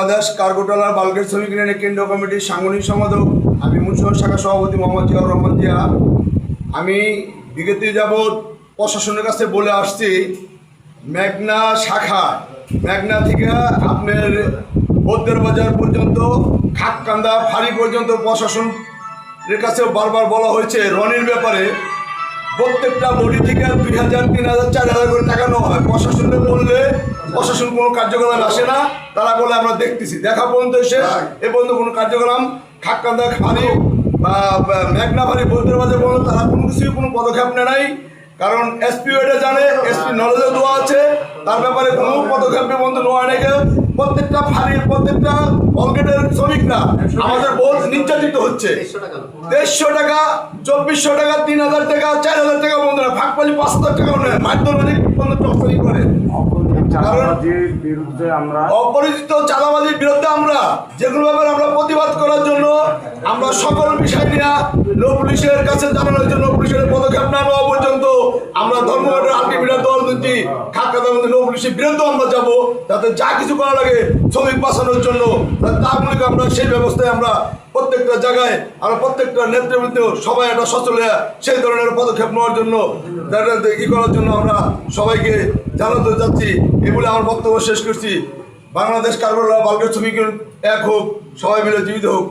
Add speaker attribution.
Speaker 1: বাংলাদেশ কার্গোটালার বাল্কের শ্রমিক ইউনিয়নের কেন্দ্রীয় কমিটির সাংগঠনিক সম্পাদক আমি মুন্সিগঞ্জ শাখা সভাপতি মোহাম্মদ জিয়াউর রহমান জিয়া। আমি বিগত যাবৎ প্রশাসনের কাছে বলে আসছি, মেঘনা শাখা মেঘনা থেকে আপনার বদ্রের বাজার পর্যন্ত খাককান্দা ফাঁড়ি পর্যন্ত প্রশাসনের কাছে বারবার বলা হয়েছে রনির ব্যাপারে প্রত্যেকটা বডি থেকে 2,000, 3,000, 4,000 করে টাকা নেওয়া হয়। প্রশাসনে বললে প্রশাসন কোনো কার্যক্রম আসে না, তারা বলে আমরা দেখতেছি, দেখা পর্যন্ত এসে এ পর্যন্ত কোনো কার্যক্রম খাককান্দা ফাঁড়ি বা মেঘনা ফাঁড়ি বদ্রের বাজার পর্যন্ত তারা কোনো কিছুই কোনো পদক্ষেপ নেয় নাই। কারণ এসপি এটা জানে, এসপি নলেজে দেওয়া আছে, তার ব্যাপারে কোনো পদক্ষেপ পর্যন্ত নেওয়া নেই। প্রত্যেকটা ফাঁড়ির প্রত্যেকটা বলগেটের শ্রমিকরা আমাদের বহুত নির্যাতিত হচ্ছে। 1,500 টাকা, 2,400 টাকা, 3,000 টাকা, 4,000 টাকা বন্ধ না, ফাঁকপালি 5,000 টাকাও নেয়, মাধ্যমিক বন্ধ টর্চারিং করে। অপরিচিত চাঁদাবাজির বিরুদ্ধে আমরা যেগুলো ব্যাপারে আমরা প্রতিবাদ করার জন্য আমরা সকল বিষয় নিয়ে লো পুলিশের কাছে জানানো হয়েছে। লো পুলিশের পদক্ষেপ না নেওয়া পর্যন্ত আমরা ধর্মঘটের আলটিমেটাম দল দিচ্ছি, খাককান্দার মধ্যে লো পুলিশের বিরুদ্ধে আমরা যাবো, যাতে যা কিছু করা লাগে শ্রমিক বাঁচানোর জন্য তার মূলিক আমরা সেই ব্যবস্থায় আমরা প্রত্যেকটা জায়গায় আমরা প্রত্যেকটা নেতৃবৃন্দ সবাই একটা সচল হয়ে সেই ধরনের পদক্ষেপ নেওয়ার জন্য ই করার জন্য আমরা সবাইকে জানাতে যাচ্ছি। এই বলে আমার বক্তব্য শেষ করছি। বাংলাদেশ কার্গোটালা বাল্কের শ্রমিক এক হোক, সবাই মিলে জীবিত হোক।